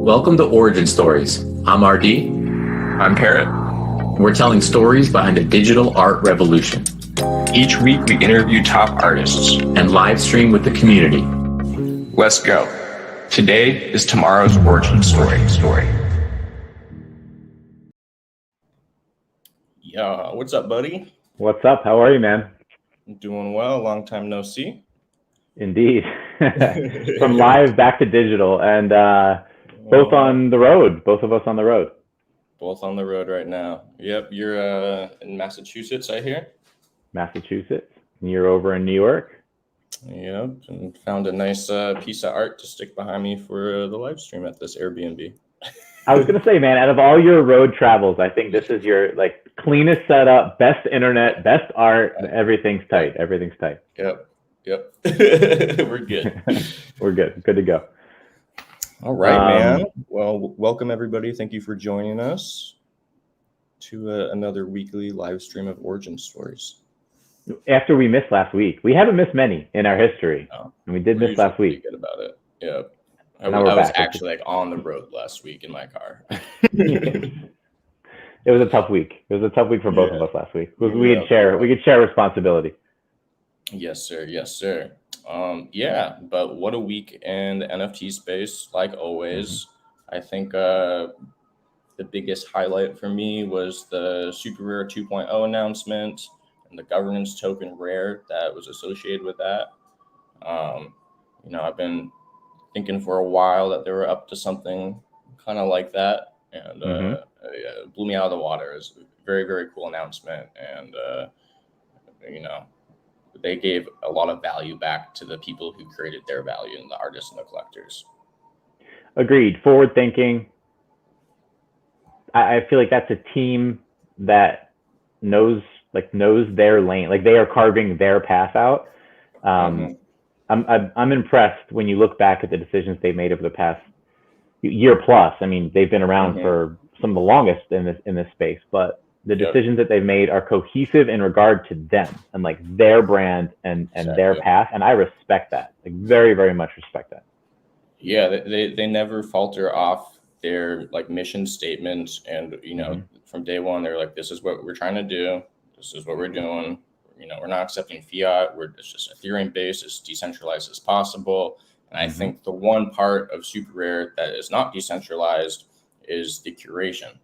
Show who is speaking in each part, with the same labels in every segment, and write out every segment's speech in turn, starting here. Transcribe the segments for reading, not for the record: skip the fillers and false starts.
Speaker 1: Welcome to Origin Stories. I'm RD.
Speaker 2: I'm Parrott.
Speaker 1: We're telling stories behind the digital art revolution
Speaker 2: Each week we interview top artists.
Speaker 1: and live stream with the community.
Speaker 2: Let's go. Today is tomorrow's origin story.
Speaker 3: Yeah, what's up, buddy?
Speaker 4: What's up? How are you, man?
Speaker 3: Doing well. Long time no see.
Speaker 4: Indeed. From live back to digital, and both on the road. Both of us on the road.
Speaker 3: Both on the road right now. Yep, you're in Massachusetts, I hear.
Speaker 4: Massachusetts. And you're over in New York.
Speaker 3: Yep, and found a nice piece of art to stick behind me for the live stream at this Airbnb.
Speaker 4: I was gonna say, man, out of all your road travels, I think this is your cleanest setup, best internet, best art. Everything's tight. Everything's tight.
Speaker 3: Yep. We're good.
Speaker 4: We're good. Good to go.
Speaker 3: All right, man. Well, welcome everybody. Thank you for joining us to another weekly live stream of Origin Stories.
Speaker 4: After we missed last week, we haven't missed many in our history, and we did miss last week.
Speaker 3: Good about it. Yeah. I
Speaker 4: Now
Speaker 3: was
Speaker 4: we're back.
Speaker 3: actually on the road last week in my car.
Speaker 4: It was a tough week. It was a tough week for both of us last week. We could share responsibility.
Speaker 3: Yes, sir. Yes, sir. But what a week in the NFT space, like always. I think the biggest highlight for me was the Super Rare 2.0 announcement and the governance token Rare that was associated with that. I've been thinking for a while that they were up to something kind of like that, and it blew me out of the water. It was a very, very cool announcement, and they gave a lot of value back to the people who created their value, and the artists and the collectors.
Speaker 4: Agreed. Forward thinking. I feel like that's a team that knows their lane. Like, they are carving their path out. I'm impressed when you look back at the decisions they made over the past year plus. I mean, they've been around for some of the longest in this space, but the decisions that they've made are cohesive in regard to them and their brand and their path. And I respect that. Very, very much respect that.
Speaker 3: Yeah, they never falter off their mission statement. And, from day one, they're like, this is what we're trying to do. This is what we're doing. We're not accepting fiat. It's just Ethereum based, as decentralized as possible. And I think the one part of Super Rare that is not decentralized is the curation.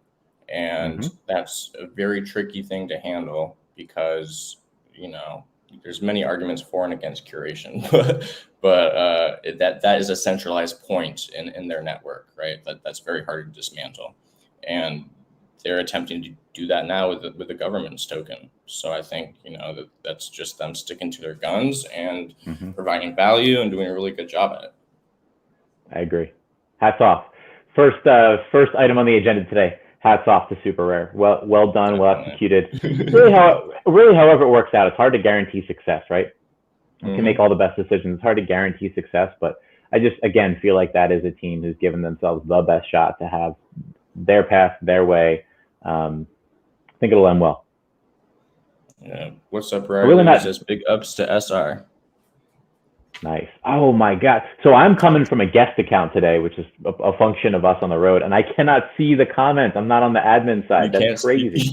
Speaker 3: And that's a very tricky thing to handle because, there's many arguments for and against curation, but that is a centralized point in their network, right? That's very hard to dismantle. And they're attempting to do that now with the government's token. So I think, that's just them sticking to their guns and providing value and doing a really good job at it.
Speaker 4: I agree. Hats off. First item on the agenda today. Hats off to Super Rare. Well done, well executed. Really, however it works out, it's hard to guarantee success, right? You can make all the best decisions. It's hard to guarantee success, but I just, again, feel like that is a team who's given themselves the best shot to have their path, their way. I think it'll end well.
Speaker 3: Yeah. What's up, Riley?
Speaker 4: Really not
Speaker 3: just big ups to SR.
Speaker 4: Nice. Oh my God. So I'm coming from a guest account today, which is a function of us on the road, and I cannot see the comments. I'm not on the admin side. That's crazy.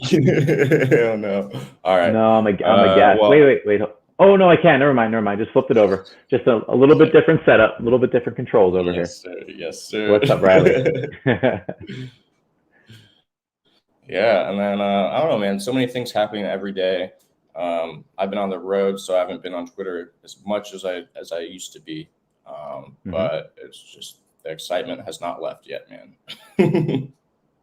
Speaker 3: Oh no. All right.
Speaker 4: No, I'm a guest. Well, wait. Oh no, I can't. Never mind. Just flipped it over. Just a little bit different setup, a little bit different controls over here.
Speaker 3: Yes, sir.
Speaker 4: What's up, Riley?
Speaker 3: Yeah, and then I don't know, man. So many things happening every day. I've been on the road, so I haven't been on Twitter as much as I used to be. But it's just the excitement has not left yet, man.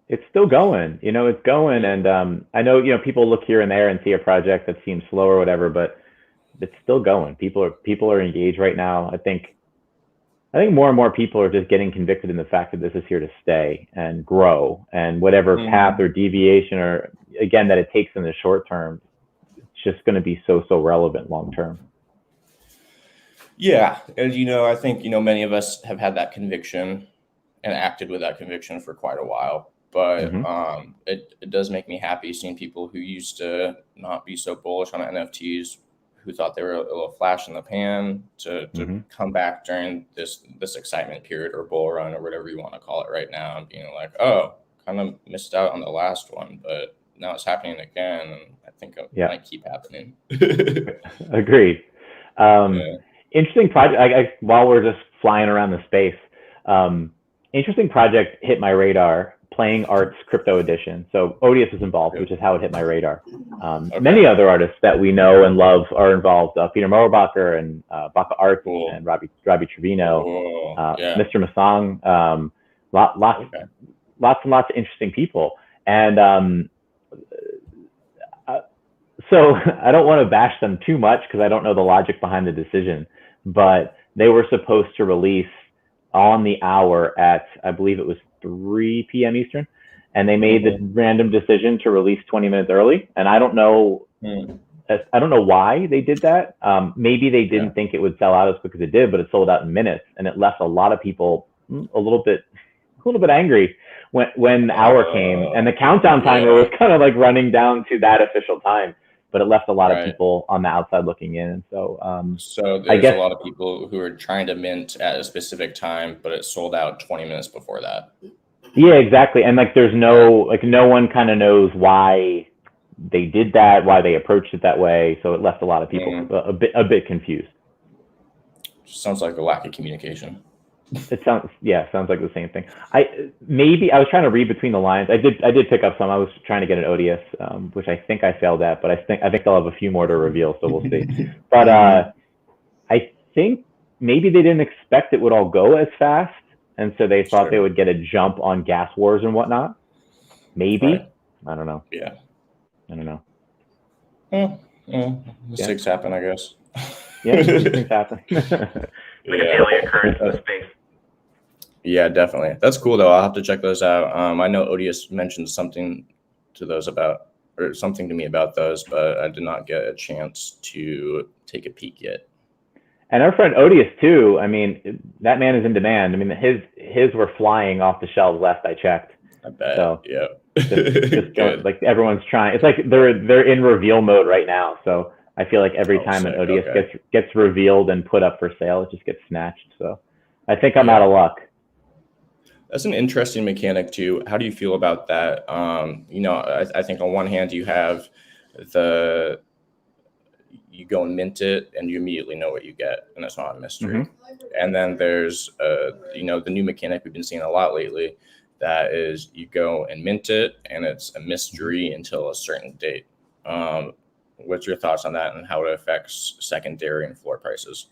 Speaker 4: It's still going. It's going, and I know people look here and there and see a project that seems slow or whatever, but it's still going. People are engaged right now. I think more and more people are just getting convicted in the fact that this is here to stay and grow, and whatever path or deviation or again that it takes in the short term, it's just going to be so relevant long term.
Speaker 3: Yeah, and I think many of us have had that conviction and acted with that conviction for quite a while. But it does make me happy seeing people who used to not be so bullish on NFTs who thought they were a little flash in the pan to come back during this excitement period or bull run or whatever you want to call it right now, and being like, oh, kind of missed out on the last one, but now it's happening again, and I think it might keep happening.
Speaker 4: Agreed. Interesting project. While we're just flying around the space, interesting project hit my radar. Playing Art's crypto edition. So Odious is involved, which is how it hit my radar. Many other artists that we know and love are involved. Peter Mowerbacher and Baka Art and Robbie Trevino, Mr. Masong. Lots and lots of interesting people. And so I don't want to bash them too much because I don't know the logic behind the decision. But they were supposed to release on the hour at, I believe it was 3 p.m. Eastern, and they made the random decision to release 20 minutes early. And I don't know why they did that. Maybe they didn't think it would sell out as quick as it did, but it sold out in minutes, and it left a lot of people a little bit angry when the hour came, and the countdown timer was kind of like running down to that official time. But it left a lot of people on the outside looking in. So
Speaker 3: there's a lot of people who are trying to mint at a specific time, but it sold out 20 minutes before that.
Speaker 4: Yeah, exactly. And like, there's no one kind of knows why they did that, why they approached it that way. So it left a lot of people a bit confused.
Speaker 3: Sounds like a lack of communication.
Speaker 4: It sounds like the same thing. I was trying to read between the lines. I did pick up some. I was trying to get an Odious, which I think I failed at, but I think they'll have a few more to reveal, so we'll see. But I think maybe they didn't expect it would all go as fast, and so they thought they would get a jump on gas wars and whatnot. Maybe. I don't know.
Speaker 3: Yeah.
Speaker 4: I don't
Speaker 3: know. Mistakes happen, I guess.
Speaker 4: Yeah, things happen.
Speaker 1: Like a daily occurrence in space.
Speaker 3: Yeah, definitely. That's cool though. I'll have to check those out. I know Odious mentioned something to me about those, but I did not get a chance to take a peek yet.
Speaker 4: And our friend Odious too. I mean, that man is in demand. I mean, his were flying off the shelves last I checked.
Speaker 3: I bet.
Speaker 4: So
Speaker 3: yeah.
Speaker 4: just like everyone's trying. It's like they're in reveal mode right now. So I feel like every time an Odious gets revealed and put up for sale, it just gets snatched. So I think I'm out of luck.
Speaker 3: That's an interesting mechanic too. How do you feel about that? I think on one hand you have you go and mint it and you immediately know what you get, and it's not a mystery. And then there's the new mechanic we've been seeing a lot lately, that is you go and mint it and it's a mystery until a certain date. What's your thoughts on that and how it affects secondary and floor prices?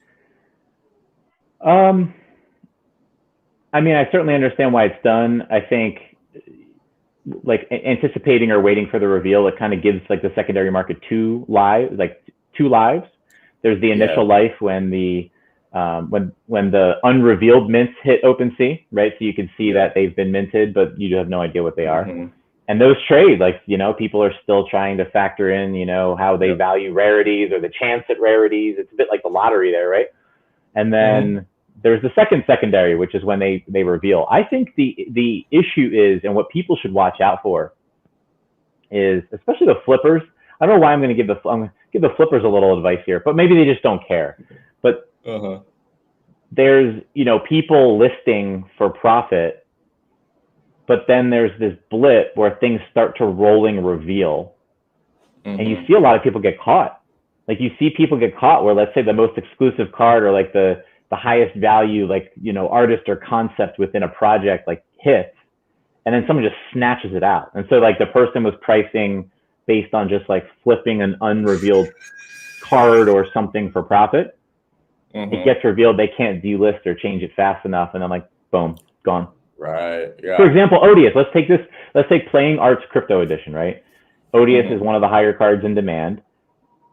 Speaker 4: I mean, I certainly understand why it's done. I think like anticipating or waiting for the reveal, it kind of gives like the secondary market two lives. There's the initial life when the unrevealed mints hit OpenSea, right? So you can see that they've been minted, but you have no idea what they are. And those trade, people are still trying to factor in, how they value rarities or the chance at rarities. It's a bit like the lottery there, right? And then there's the second secondary, which is when they reveal. I think the issue is, and what people should watch out for is, especially the flippers. I don't know why I'm going to give the flippers a little advice here, but maybe they just don't care. But there's, people listing for profit, but then there's this blip where things start to rolling reveal, and you see a lot of people get caught. Like you see people get caught where, let's say, the most exclusive card or like the highest value, artist or concept within a project hits, and then someone just snatches it out. And so the person was pricing based on just flipping an unrevealed card or something for profit. It gets revealed, they can't delist or change it fast enough, and then boom, gone.
Speaker 3: Right. Yeah.
Speaker 4: For example, Odious. Let's take Playing Art's crypto edition, right? Odious is one of the higher cards in demand.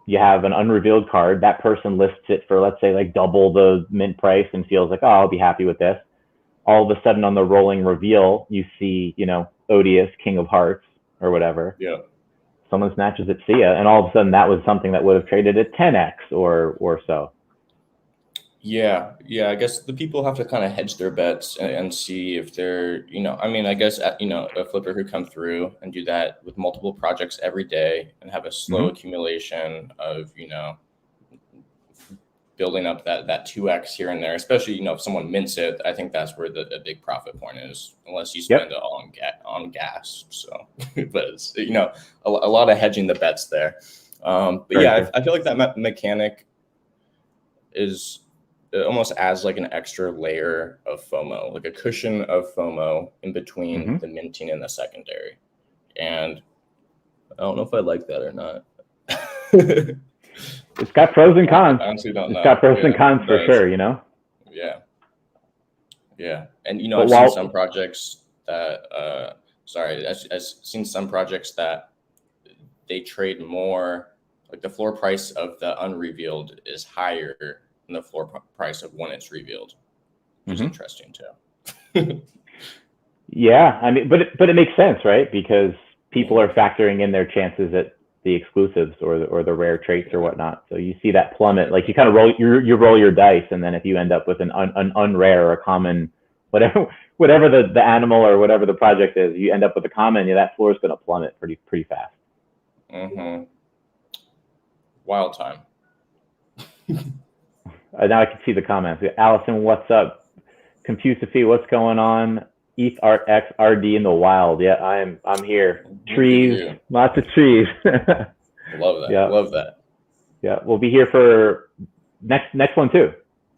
Speaker 4: You have an unrevealed card. That person lists it for, let's say, double the mint price and feels like, oh, I'll be happy with this. All of a sudden on the rolling reveal, you see, Odious, King of Hearts or whatever.
Speaker 3: Yeah.
Speaker 4: Someone snatches it, see ya. And all of a sudden that was something that would have traded at 10x or so.
Speaker 3: Yeah. I guess the people have to kind of hedge their bets and see if they're, I guess, a flipper who come through and do that with multiple projects every day and have a slow accumulation of, building up that 2x here and there, especially, if someone mints it. I think that's where the big profit point is, unless you spend it all on gas. So, but it's, a lot of hedging the bets there. But yeah, I feel like that mechanic is almost adds like an extra layer of FOMO, like a cushion of FOMO in between the minting and the secondary. And I don't know if I like that or not.
Speaker 4: It's got pros and cons.
Speaker 3: I honestly don't know.
Speaker 4: It's got pros and cons for sure,
Speaker 3: Yeah. Yeah. And, I've seen some projects that, I've seen some projects that they trade more, like the floor price of the unrevealed is higher than the floor price of when it's revealed, which is interesting too.
Speaker 4: Yeah. I mean, but it makes sense, right? Because people are factoring in their chances at the exclusives or the rare traits or whatnot. So you see that plummet, like you kind of roll your dice, and then if you end up with an unrare or a common, whatever the animal or whatever the project is, you end up with a common, that floor is going to plummet pretty fast.
Speaker 3: Wild time.
Speaker 4: Now I can see the comments. Allison, what's up? Confucifer, what's going on? ETH X RD in the wild. Yeah, I'm here. Trees, lots of trees.
Speaker 3: Love that. Yeah. Love that.
Speaker 4: Yeah, we'll be here for next one too.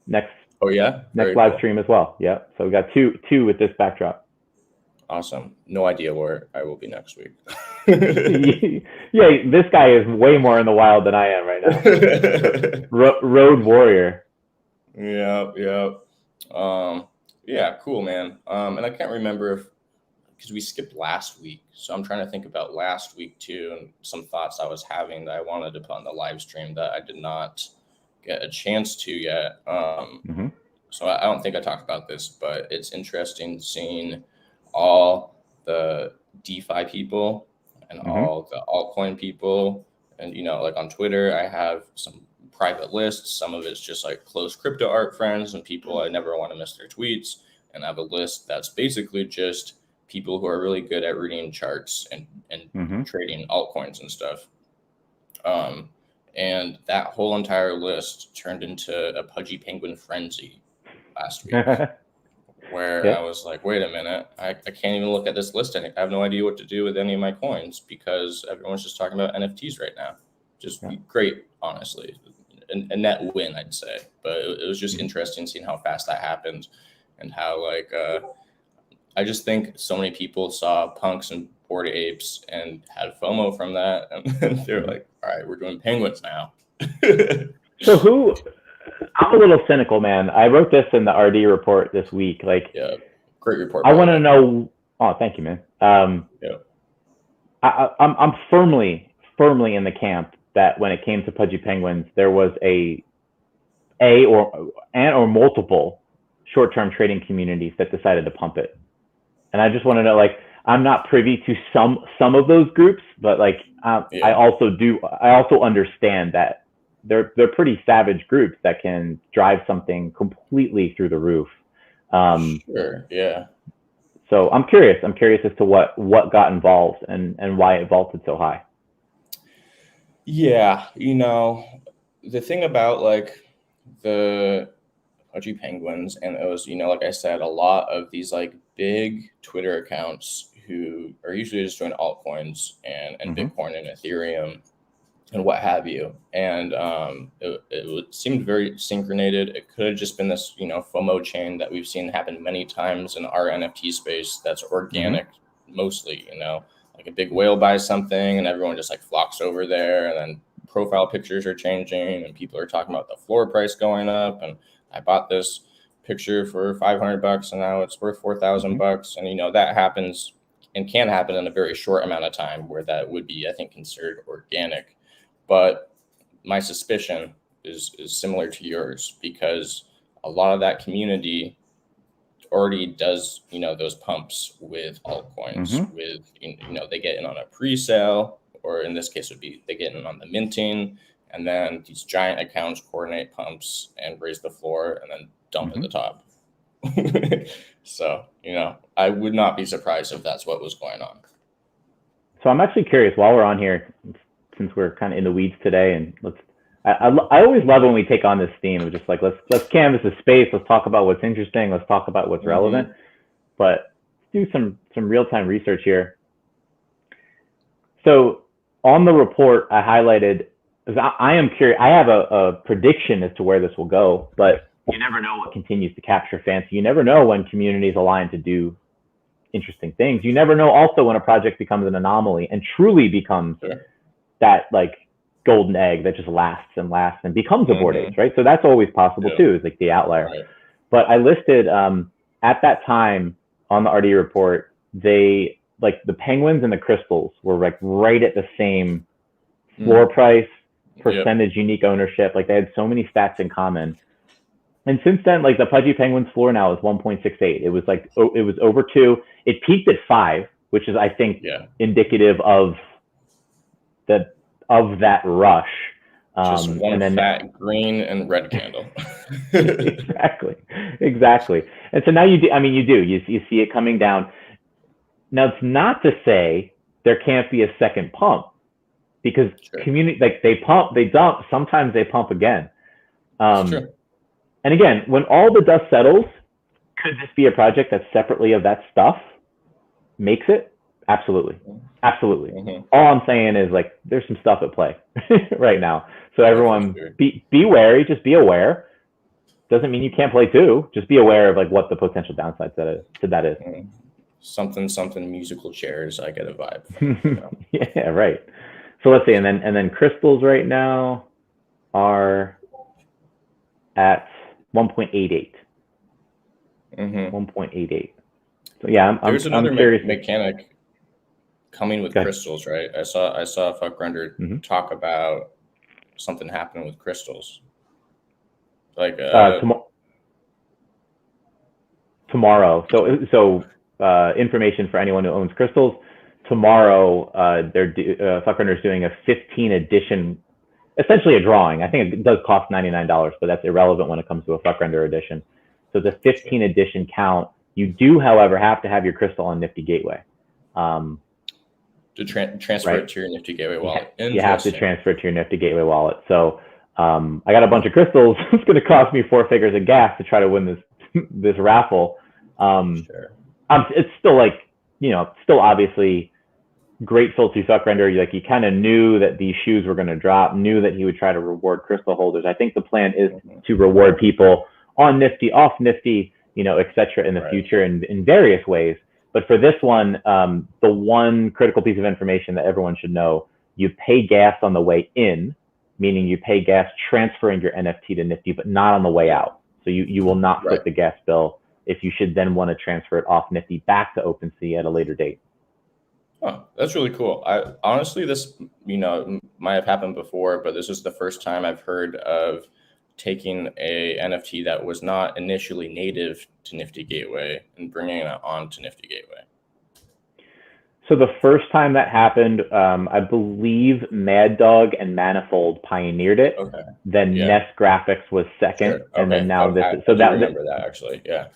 Speaker 4: Next live stream as well. Yeah, so we got two with this backdrop.
Speaker 3: Awesome. No idea where I will be next week.
Speaker 4: Yeah, this guy is way more in the wild than I am right now. Road warrior.
Speaker 3: Yeah. Yeah, cool, man. And I can't remember because we skipped last week. So I'm trying to think about last week too, and some thoughts I was having that I wanted to put on the live stream that I did not get a chance to yet. So I don't think I talked about this, but it's interesting seeing all the DeFi people and all the altcoin people. And, like on Twitter, I have some private lists. Some of it's just like close crypto art friends and people I never want to miss their tweets. And I have a list that's basically just people who are really good at reading charts and trading altcoins and stuff. And that whole entire list turned into a Pudgy Penguin frenzy last week, where I was like, wait a minute, I can't even look at this list. I have no idea what to do with any of my coins because everyone's just talking about NFTs right now. Just great, honestly. A net win, I'd say. But it was just interesting seeing how fast that happened and how, I just think so many people saw punks and Bored Apes and had FOMO from that. And they're like, all right, we're doing penguins now.
Speaker 4: So I'm a little cynical, man. I wrote this in the RD report this week.
Speaker 3: Great report.
Speaker 4: I want to know. Oh, thank you, man. I'm firmly in the camp that when it came to Pudgy Penguins, there was or multiple short-term trading communities that decided to pump it. And I just want to know, I'm not privy to some of those groups, but I also understand that they're pretty savage groups that can drive something completely through the roof.
Speaker 3: Sure. Yeah.
Speaker 4: So I'm curious as to what got involved and why it vaulted so high.
Speaker 3: Yeah. The thing about the Pudgy Penguins, and it was, like I said, a lot of these big Twitter accounts who are usually just doing altcoins and Bitcoin and Ethereum and what have you. And it seemed very synchronated. It could have just been this, FOMO chain that we've seen happen many times in our NFT space that's organic mostly, like a big whale buys something and everyone just flocks over there, and then profile pictures are changing and people are talking about the floor price going up. And I bought this picture for $500 and now it's worth $4,000. And, that happens and can happen in a very short amount of time where that would be, I think, considered organic. But my suspicion is similar to yours because a lot of that community already does, those pumps with altcoins with, they get in on a pre-sale, or in this case would be they get in on the minting, and then these giant accounts coordinate pumps and raise the floor and then dump at the top. So, I would not be surprised if that's what was going on. So
Speaker 4: I'm actually curious, while we're on here, since we're kind of in the weeds today, and I always love when we take on this theme of just like let's canvas the space, let's talk about what's interesting, let's talk about what's relevant, but do some real-time research here. So on the report, I highlighted, I am curious, I have a prediction as to where this will go, but you never know what continues to capture fancy. You never know when communities align to do interesting things. You never know also when a project becomes an anomaly and truly becomes that like golden egg that just lasts and lasts and becomes a board ace, right? So that's always possible too, is like the outlier. Right. But I listed at that time on the RDE report, they like the penguins and the crystals were like right at the same floor price, percentage unique ownership. Like they had so many stats in common. And since then, like the Pudgy Penguins floor now is 1.68. It was like, it was over 2. It peaked at 5, which is, I think, indicative of that rush.
Speaker 3: Just one and then, fat green and red candle.
Speaker 4: Exactly. And so now you see it coming down. Now it's not to say there can't be a second pump, because community, like they pump, they dump, sometimes they pump again. And again, when all the dust settles, could this be a project that separately of that stuff makes it? Absolutely. Absolutely. All I'm saying is like there's some stuff at play right now. So everyone be wary, just be aware. Doesn't mean you can't play too. Just be aware of like what the potential downside to that is.
Speaker 3: Something musical chairs. I get a vibe. You know?
Speaker 4: Yeah, right. So let's see, and then crystals right now are at 1.88. 1.88. So yeah,
Speaker 3: there's another
Speaker 4: curious.
Speaker 3: Mechanic coming with crystals, right? I saw Fuck Render talk about something happening with crystals. Like
Speaker 4: tomorrow. So information for anyone who owns crystals. Tomorrow, Fuck Render is doing a 15 edition, essentially a drawing. I think it does cost $99, but that's irrelevant when it comes to a Fuck Render edition. So the 15 edition count. You do, however, have to have your crystal on Nifty Gateway.
Speaker 3: To transfer it to your Nifty Gateway wallet.
Speaker 4: You have to transfer it to your Nifty Gateway wallet. So I got a bunch of crystals. It's going to cost me 4 figures of gas to try to win this raffle. It's still like, still obviously grateful to Fuck Render. Like you kind of knew that these shoes were going to drop, knew that he would try to reward crystal holders. I think the plan is to reward people on Nifty, off Nifty, et cetera, in the future in various ways. But for this one, the one critical piece of information that everyone should know, you pay gas on the way in, meaning you pay gas transferring your NFT to Nifty, but not on the way out. So you will not foot the gas bill if you should then want to transfer it off Nifty back to OpenSea at a later date.
Speaker 3: Oh, that's really cool. Honestly, this, might have happened before, but this is the first time I've heard of taking a NFT that was not initially native to Nifty Gateway and bringing it on to Nifty Gateway.
Speaker 4: So the first time that happened, I believe Mad Dog and Manifold pioneered it. Okay. Then Nest Graphics was second, and then now this.
Speaker 3: I remember that actually. Yeah.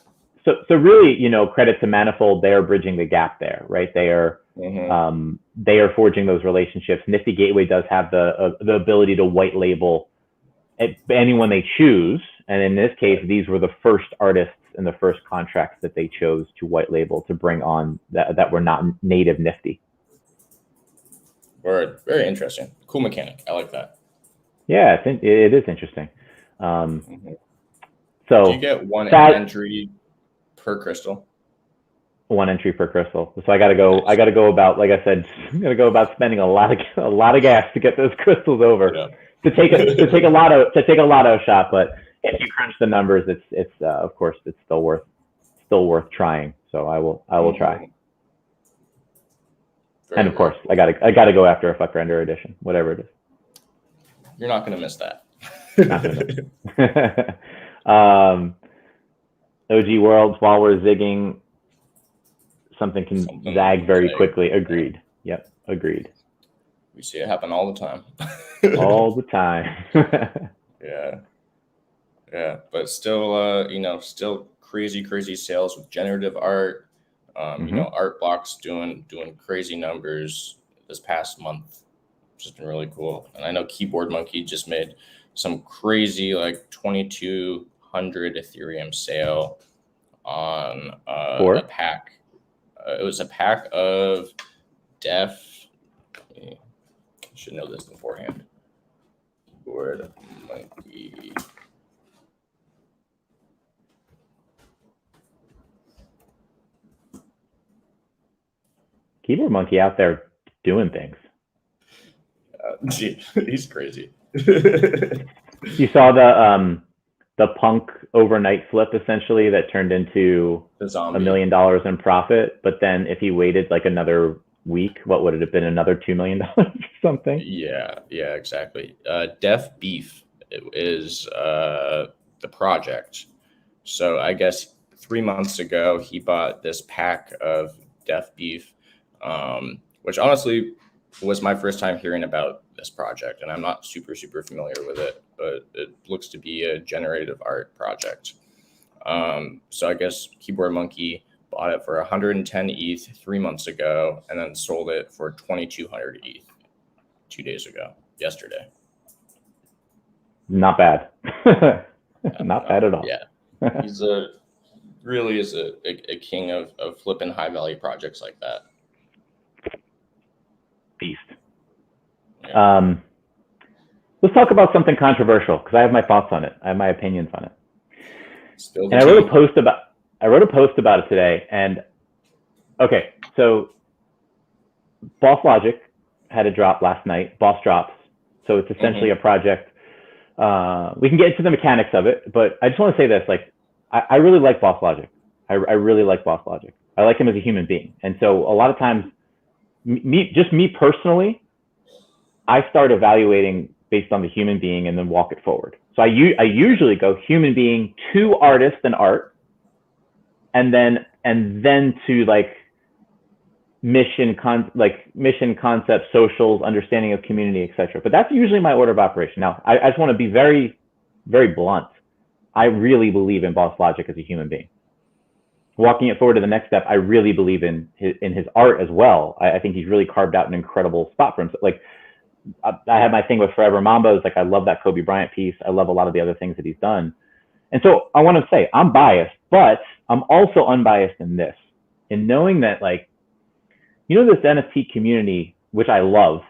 Speaker 4: So really, credit to Manifold. They are bridging the gap there, right? They are forging those relationships. Nifty Gateway does have the ability to white label anyone they choose, and in this case, these were the first artists and the first contracts that they chose to white label to bring on that were not native Nifty.
Speaker 3: Word. Very interesting. Cool mechanic. I like that.
Speaker 4: Yeah, I think it is interesting. So
Speaker 3: do you get one entry per crystal?
Speaker 4: One entry per crystal. So I got to go about, like I said, spending a lot of gas to get those crystals over. Yeah. To take a lotto shot, but if you crunch the numbers, it's of course it's still worth trying. So I will try. And of course, I gotta go after a Fuck Render edition, whatever it is.
Speaker 3: You're not gonna miss that.
Speaker 4: Not gonna miss. OG Worlds, while we're zigging, something can zag very quickly. Agreed. Yep. Agreed.
Speaker 3: We see it happen all the time.
Speaker 4: All the time.
Speaker 3: Yeah. But still, still crazy sales with generative art. Art blocks doing crazy numbers this past month, which has been really cool. And I know Keyboard Monkey just made some crazy like 2,200 Ethereum sale on a pack. It was a pack of Def. I should know this beforehand. Word Monkey.
Speaker 4: Keyboard Monkey out there doing things.
Speaker 3: He's crazy.
Speaker 4: You saw the punk overnight flip essentially that turned into $1 million in profit, but then if he waited like another week, what would it have been? Another $2 million or something?
Speaker 3: Yeah, exactly. Def Beef is the project. So I guess 3 months ago he bought this pack of Def Beef, which honestly was my first time hearing about this project, and I'm not super familiar with it, but it looks to be a generative art project. So I guess Keyboard Monkey bought it for 110 ETH 3 months ago, and then sold it for 2,200 ETH 2 days ago, yesterday.
Speaker 4: Not bad. Not bad at all.
Speaker 3: Yeah, he's really is a king of flipping high value projects like that.
Speaker 4: Beast. Yeah. Let's talk about something controversial because I have my thoughts on it. I have my opinions on it. And I wrote a post about it today. And okay, so Boss Logic had a drop last night. Boss drops. So it's essentially a project. We can get into the mechanics of it, but I just want to say this: like, I really like Boss Logic. I really like Boss Logic. I like him as a human being. And so a lot of times, me personally, I start evaluating based on the human being and then walk it forward. So I usually go human being to artist and art, and then to like mission concept, socials, understanding of community, etc. But that's usually my order of operation. Now I just want to be very, very blunt. I really believe in Boss Logic as a human being. Walking it forward to the next step, I really believe in his art as well. I think he's really carved out an incredible spot for himself. Like I had my thing with Forever Mambos. Like I love that Kobe Bryant piece. I love a lot of the other things that he's done. And so I want to say I'm biased, but I'm also unbiased in this, in knowing that like, you know, this NFT community, which I love,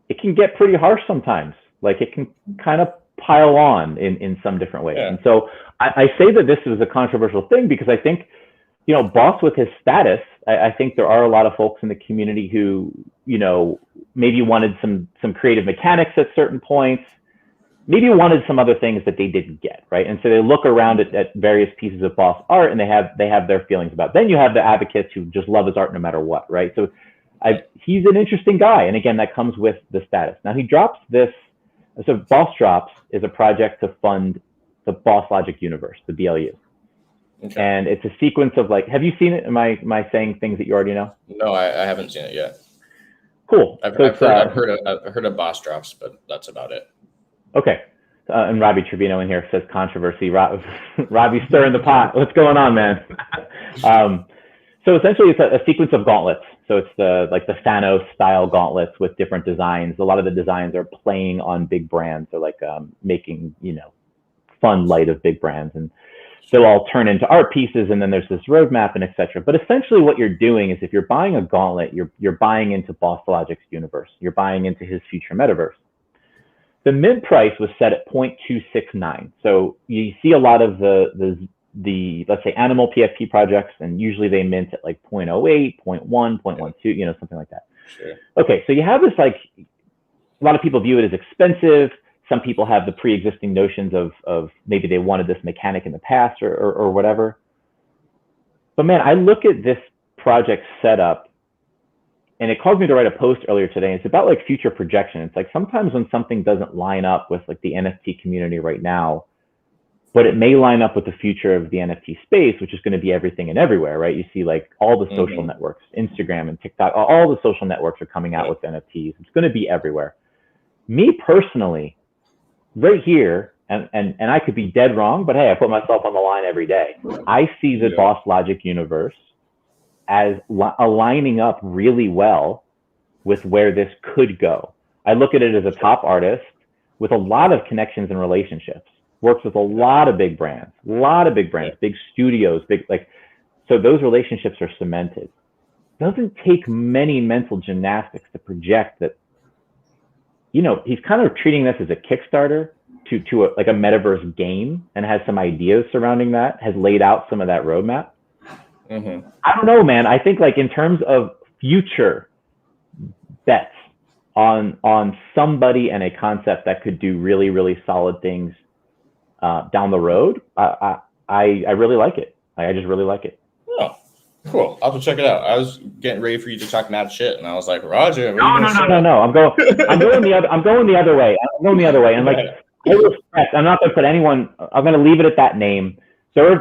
Speaker 4: it can get pretty harsh sometimes. Like it can kind of pile on in some different ways. Yeah. And so I say that this is a controversial thing because I think, you know, Boss with his status, I think there are a lot of folks in the community who, you know, maybe wanted some creative mechanics at certain points, maybe wanted some other things that they didn't get, right? And so they look around at various pieces of Boss art and they have their feelings about it. Then you have the advocates who just love his art no matter what, right? So he's an interesting guy. And again, that comes with the status. Now he drops this. So Boss Drops is a project to fund the Boss Logic universe, the BLU. Okay. And it's a sequence of like, have you seen it? Am I saying things that you already know?
Speaker 3: No, I haven't seen it yet.
Speaker 4: Cool.
Speaker 3: I've heard of Boss Drops, but that's about it.
Speaker 4: Okay. And Robbie Trevino in here says controversy. Robbie's stirring the pot. What's going on, man? So essentially it's a sequence of gauntlets. So it's the Thanos style gauntlets with different designs. A lot of the designs are playing on big brands. So like making, you know, fun light of big brands, and they'll all turn into art pieces. And then there's this roadmap and etc. But essentially what you're doing is if you're buying a gauntlet, you're buying into Boss Logic's universe. You're buying into his future metaverse. The mint price was set at 0.269. So you see a lot of the let's say animal PFP projects, and usually they mint at like 0.08, 0.1, 0.12, you know, something like that.
Speaker 3: Sure.
Speaker 4: Okay, so you have this, like, a lot of people view it as expensive. Some people have the pre-existing notions of maybe they wanted this mechanic in the past or whatever. But man, I look at this project setup, and it caused me to write a post earlier today. It's about like future projection. It's like sometimes when something doesn't line up with like the NFT community right now, but it may line up with the future of the NFT space, which is going to be everything and everywhere, right? You see like all the social networks, Instagram and TikTok, all the social networks are coming out with NFTs. It's going to be everywhere. Me personally, right here, and I could be dead wrong, but hey, I put myself on the line every day. I see the Boss Logic universe as aligning up really well with where this could go. I look at it as a top artist with a lot of connections and relationships, works with a lot of big brands, big studios, so those relationships are cemented. Doesn't take many mental gymnastics to project that, he's kind of treating this as a Kickstarter to a metaverse game, and has some ideas surrounding that, has laid out some of that roadmap.
Speaker 3: Mm-hmm.
Speaker 4: I don't know, man. I think in terms of future bets on somebody and a concept that could do really, really solid things down the road, I really like it. I just really like it.
Speaker 3: Oh, cool. I'll have to check it out. I was getting ready for you to talk mad shit, and I was like, Roger,
Speaker 4: no. I'm going the other way. And I respect. I'm not going to put anyone. I'm going to leave it at that name. There's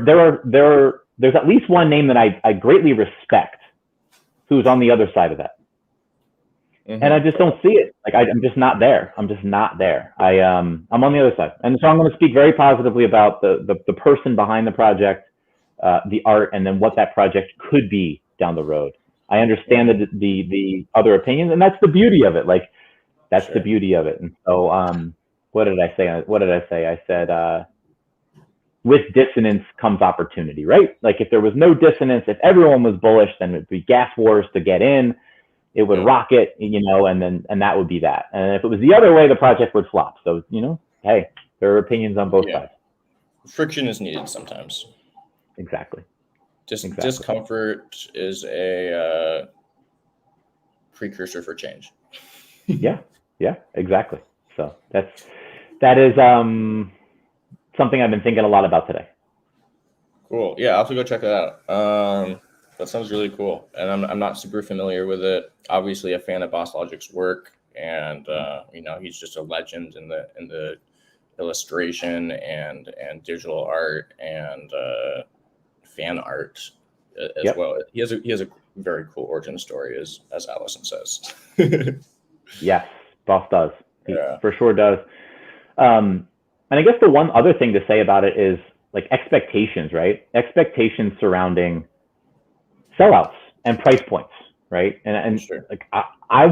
Speaker 4: at least one name that I greatly respect, who's on the other side of that. Mm-hmm. And I just don't see it. I'm just not there. I'm on the other side. And so I'm going to speak very positively about the person behind the project, the art, and then what that project could be down the road. I understand the other opinions, and that's the beauty of it. That's the beauty of it. And so, what did I say? I said, with dissonance comes opportunity, right? If there was no dissonance, if everyone was bullish, then it'd be gas wars to get in. It would rocket, and that would be that. And if it was the other way, the project would flop. So, hey, there are opinions on both sides.
Speaker 3: Friction is needed sometimes.
Speaker 4: Exactly.
Speaker 3: Discomfort is a precursor for change.
Speaker 4: Yeah, exactly. So that is something I've been thinking a lot about today.
Speaker 3: Cool. Yeah, I'll have to go check that out. That sounds really cool, and I'm not super familiar with it. Obviously, a fan of Boss Logic's work, and he's just a legend in the illustration and digital art and fan art as well. He has a very cool origin story, as Allison says.
Speaker 4: Yes, Boss does. He for sure does. And I guess the one other thing to say about it is expectations, right? Expectations surrounding sellouts and price points, right? And sure. I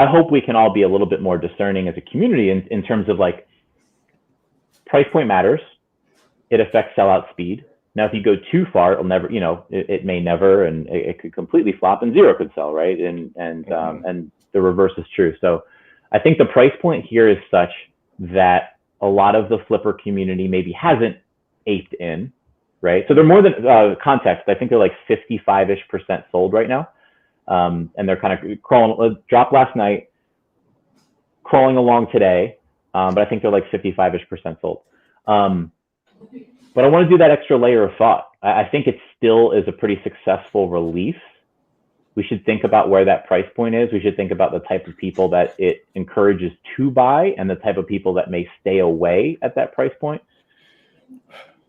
Speaker 4: hope we can all be a little bit more discerning as a community in terms of price point matters. It affects sellout speed. Now, if you go too far, it'll never, it may never, and it could completely flop, and zero could sell, right? And the reverse is true. So I think the price point here is such that a lot of the flipper community maybe hasn't aped in, right? So they're more than context. I think they're 55-ish% sold right now. And they're kind of crawling, dropped last night, crawling along today. But I think they're 55-ish% sold. But I want to do that extra layer of thought. I think it still is a pretty successful release. We should think about where that price point is. We should think about the type of people that it encourages to buy and the type of people that may stay away at that price point.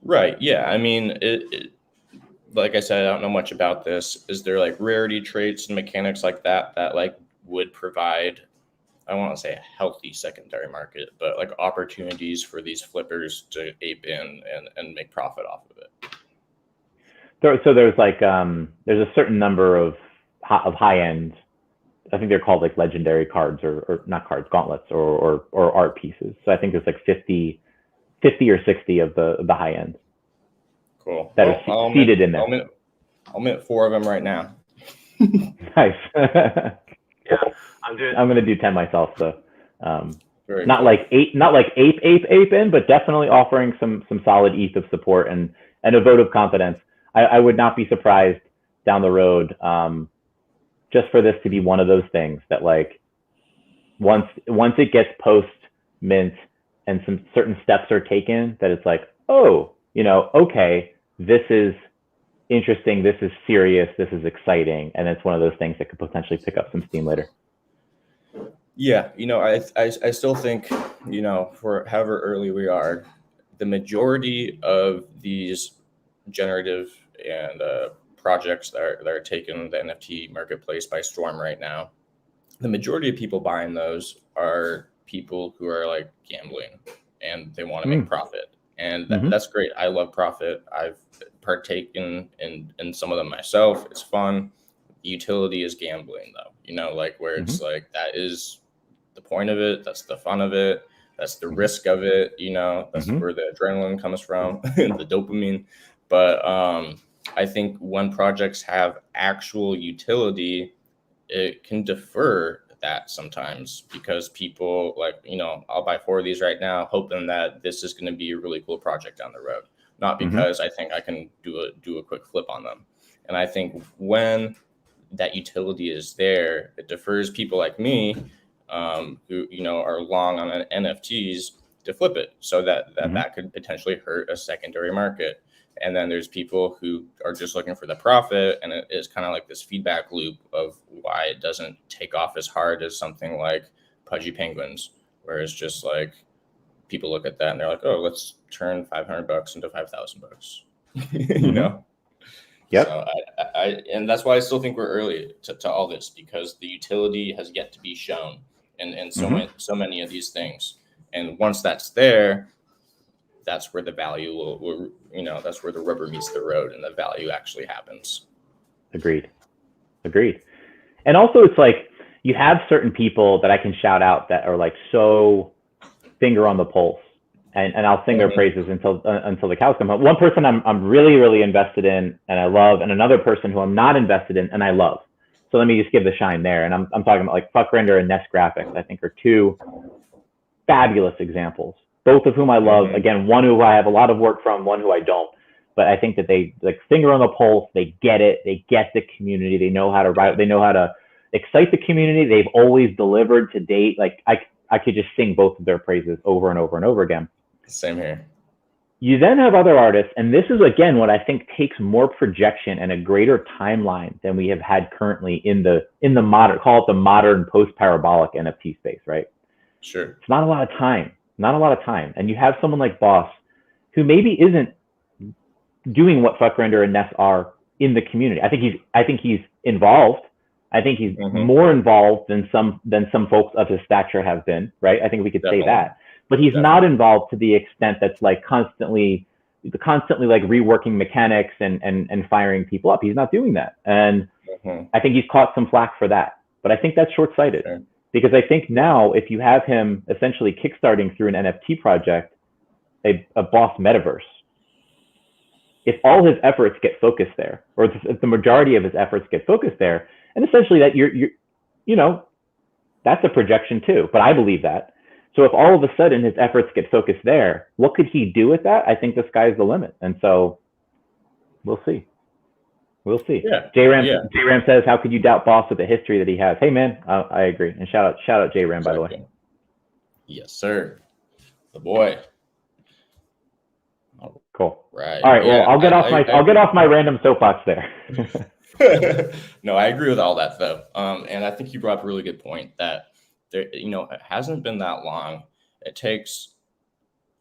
Speaker 3: Right. Yeah. I mean, like I said, I don't know much about this. Is there rarity traits and mechanics like that would provide, I want to say, a healthy secondary market, but opportunities for these flippers to ape in and make profit off of it?
Speaker 4: So there's there's a certain number of high end, I think they're called legendary cards or not cards, gauntlets or art pieces. So I think there's 50 or 60 of the high end.
Speaker 3: Cool.
Speaker 4: That are seated in there.
Speaker 3: I'll mint 4 of them right now.
Speaker 4: Nice. Yeah, I'm gonna do 10 myself. So not
Speaker 3: cool.
Speaker 4: ape in, but definitely offering some solid ETH of support and a vote of confidence. I would not be surprised down the road, just for this to be one of those things that once it gets post mint and some certain steps are taken, that it's okay, this is interesting, this is serious, this is exciting, and it's one of those things that could potentially pick up some steam later.
Speaker 3: Yeah, I still think, for however early we are, the majority of these generative and projects that are taking the NFT marketplace by storm right now, the majority of people buying those are people who are gambling and they want to make profit. And that's great. I love profit. I've partaken in some of them myself. It's fun. The utility is gambling though, where it's that is the point of it. That's the fun of it. That's the risk of it, you know, that's where the adrenaline comes from, the dopamine. But I think when projects have actual utility, it can defer that sometimes because people like, you know, I'll buy 4 of these right now, hoping that this is going to be a really cool project down the road, not because I think I can do a quick flip on them. And I think when that utility is there, it defers people like me, who, you know, are long on NFTs to flip it, so that could potentially hurt a secondary market. And then there's people who are just looking for the profit, and it is kind of like this feedback loop of why it doesn't take off as hard as something like Pudgy Penguins, where it's just like people look at that and they're like, oh, let's turn $500 into $5,000, you know?
Speaker 4: Yep.
Speaker 3: So and that's why I still think we're early to all this, because the utility has yet to be shown in so many of these things. And once that's there, that's where the value will, you know, that's where the rubber meets the road and the value actually happens.
Speaker 4: Agreed. And also it's like, you have certain people that I can shout out that are like so finger on the pulse, and I'll sing their praises until the cows come home. One person I'm really invested in and I love, and another person who I'm not invested in and I love. So let me just give the shine there. And I'm talking about like Fuckrender and Nest Graphics, I think are 2 fabulous examples, both of whom I love. Again, one who I have a lot of work from, one who I don't. But I think that they like finger on the pulse, they get it, they get the community, they know how to write, they know how to excite the community. They've always delivered to date. Like I could just sing both of their praises over and over and over again.
Speaker 3: Same here.
Speaker 4: You then have other artists, and this is again what I think takes more projection and a greater timeline than we have had currently in the modern, call it the modern post-parabolic NFT space, right?
Speaker 3: Sure. It's
Speaker 4: not a lot of time. And you have someone like Boss, who maybe isn't doing what Fuckrender and Ness are in the community. I think he's involved. I think he's more involved than some folks of his stature have been, right? I think we could say that. But he's not involved to the extent that's like constantly like reworking mechanics and firing people up. He's not doing that. And I think he's caught some flack for that. But I think that's short-sighted. Okay. Because I think now if you have him essentially kickstarting through an NFT project, a Boss metaverse, if all his efforts get focused there, or if the majority of his efforts get focused there, and essentially that you know, that's a projection too, but I believe that. So if all of a sudden his efforts get focused there, what could he do with that? I think the sky's the limit. And so we'll see. Yeah. J-Ram says, how could you doubt Boss with the history that he has? Hey man, I agree. And shout out J-Ram, by the way.
Speaker 3: Yes, sir. The boy.
Speaker 4: Cool.
Speaker 3: Right.
Speaker 4: All right. Well, I'll get off my random soapbox there.
Speaker 3: No, I agree with all that though. And I think you brought up a really good point that there, you know, it hasn't been that long. It takes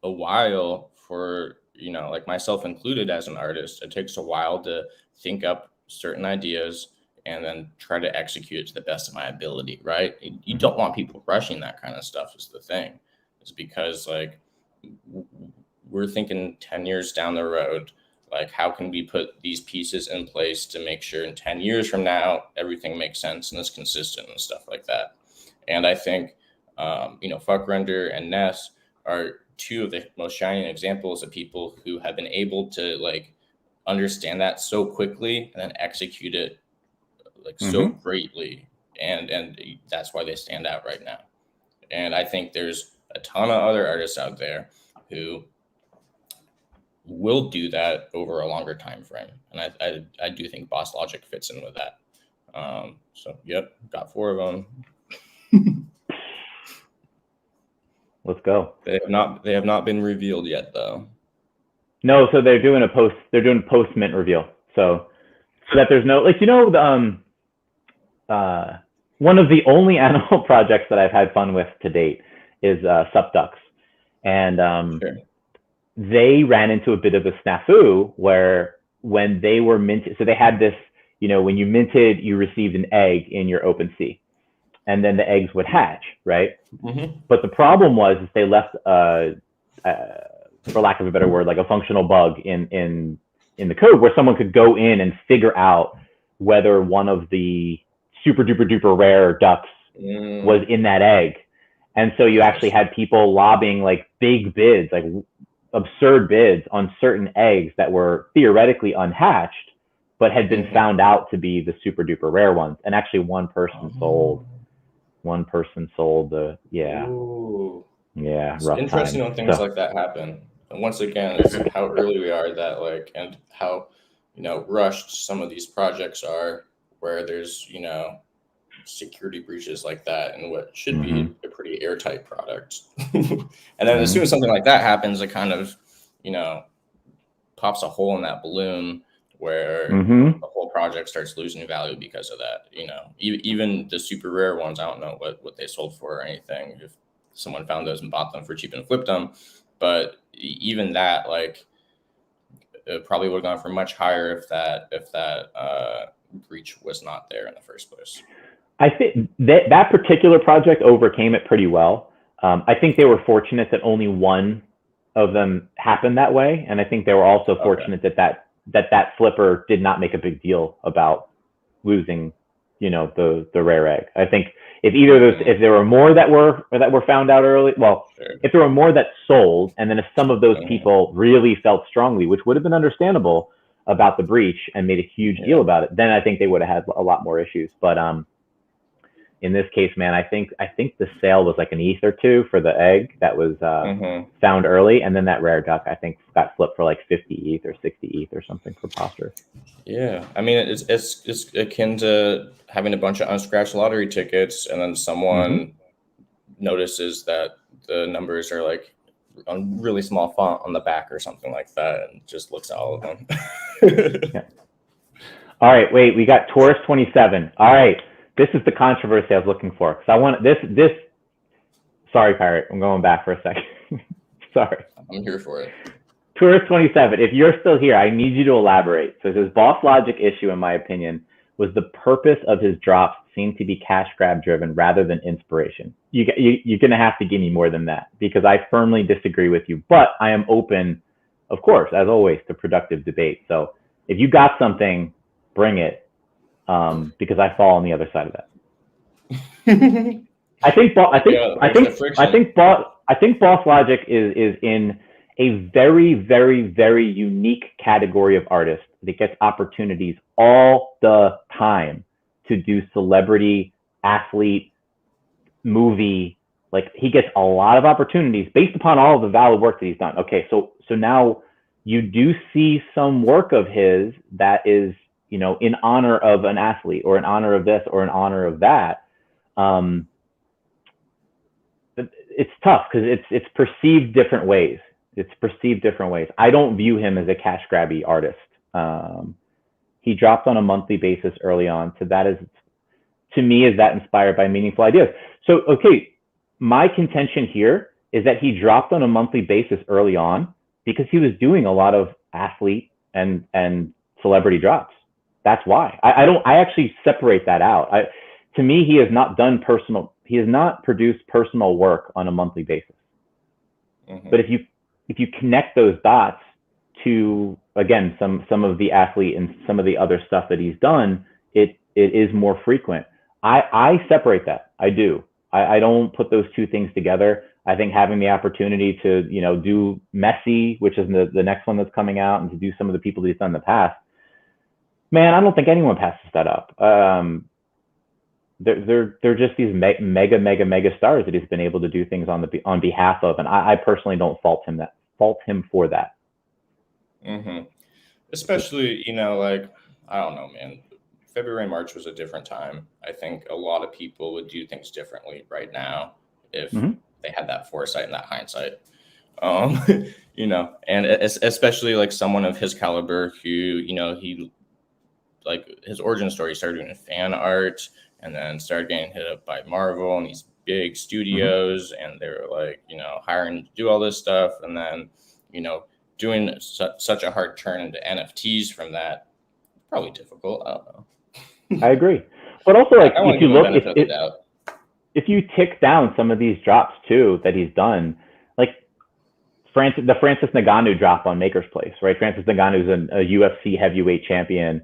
Speaker 3: a while for, you know, like myself included as an artist, it takes a while to think up certain ideas and then try to execute it to the best of my ability, right? You don't want people rushing that kind of stuff is the thing. It's because like we're thinking 10 years down the road, like how can we put these pieces in place to make sure in 10 years from now, everything makes sense and is consistent and stuff like that. And I think, you know, Fuckrender and Ness are 2 of the most shining examples of people who have been able to like understand that so quickly and then execute it like so greatly. And that's why they stand out right now. And I think there's a ton of other artists out there who will do that over a longer time frame. And I do think Boss Logic fits in with that. So, yep, got 4 of them.
Speaker 4: Let's go.
Speaker 3: They have not been revealed yet, though.
Speaker 4: No, so they're doing post mint reveal. So that there's no, like, you know, one of the only animal projects that I've had fun with to date is Supducks. And sure. They ran into a bit of a snafu where when they were minted, so they had this, you know, when you minted, you received an egg in your OpenSea, and then the eggs would hatch, right? Mm-hmm. But the problem was is they left, for lack of a better word, like a functional bug in the code where someone could go in and figure out whether one of the super duper duper rare ducks was in that egg. And so you actually had people lobbying like big bids, like absurd bids on certain eggs that were theoretically unhatched, but had been found out to be the super duper rare ones. And actually one person sold the,
Speaker 3: Ooh.
Speaker 4: yeah,
Speaker 3: It's
Speaker 4: rough
Speaker 3: interesting
Speaker 4: time.
Speaker 3: when things
Speaker 4: So,
Speaker 3: like that happen. And once again, it's how early we are that like, and how, rushed some of these projects are, where there's, security breaches like that and what should be a pretty airtight product. And then as soon as something like that happens, it kind of, pops a hole in that balloon where the whole project starts losing value because of that. Even the super rare ones, I don't know what they sold for or anything. If someone found those and bought them for cheap and flipped them, but even that, like, it probably would have gone for much higher if that breach was not there in the first place.
Speaker 4: I think that particular project overcame it pretty well. I think they were fortunate that only one of them happened that way, and I think they were also fortunate that flipper did not make a big deal about losing, the rare egg. I think if either of those, if there were more that were found out early, well, if there were more that sold, and then if some of those people really felt strongly, which would have been understandable, about the breach and made a huge deal about it, then I think they would have had a lot more issues. But in this case, man, I think the sale was like an ETH or two for the egg that was found early, and then that rare duck I think got flipped for like 50 ETH or 60 ETH or something for preposterous.
Speaker 3: Yeah, I mean it's akin to having a bunch of unscratched lottery tickets, and then someone notices that the numbers are like on really small font on the back or something like that, and just looks at all of them.
Speaker 4: Yeah. All right, wait, we got Taurus 27. All right. This is the controversy I was looking for. So I want this. Sorry, Parrott. I'm going back for a second. Sorry.
Speaker 3: I'm here for it.
Speaker 4: Taurus 27. If you're still here, I need you to elaborate. So his boss logic issue, in my opinion, was the purpose of his drops seemed to be cash grab driven rather than inspiration. You're going to have to give me more than that, because I firmly disagree with you. But I am open, of course, as always, to productive debate. So if you got something, bring it. Because I fall on the other side of that. I think boss logic is in a very, very, very unique category of artists that gets opportunities all the time to do celebrity, athlete, movie. Like, he gets a lot of opportunities based upon all of the valid work that he's done. Okay, so now you do see some work of his that is, in honor of an athlete, or in honor of this, or in honor of that. It's tough because it's perceived different ways. I don't view him as a cash grabby artist. He dropped on a monthly basis early on. So that is, to me, is that inspired by meaningful ideas. So, okay, my contention here is that he dropped on a monthly basis early on because he was doing a lot of athlete and celebrity drops. That's why I actually separate that out. To me, he has not produced personal work on a monthly basis. But if you connect those dots to, again, some of the athlete and some of the other stuff that he's done, it is more frequent. I separate that. I do. I don't put those two things together. I think having the opportunity to, do Messi, which is the next one that's coming out, and to do some of the people that he's done in the past, man, I don't think anyone passes that up. They're just these mega stars that he's been able to do things on behalf of, and I personally don't fault him for that.
Speaker 3: Especially, like, I don't know, man. February, March was a different time. I think a lot of people would do things differently right now if they had that foresight and that hindsight. And especially like someone of his caliber who, he, like, his origin story, started doing fan art and then started getting hit up by Marvel and these big studios, and they were like, hiring to do all this stuff, and then, doing such a hard turn into NFTs from that, probably difficult. I don't know.
Speaker 4: I agree, but also, like, if you look, if you tick down some of these drops too that he's done, like the Francis Ngannou drop on Maker's Place, right? Francis Ngannou is a UFC heavyweight champion.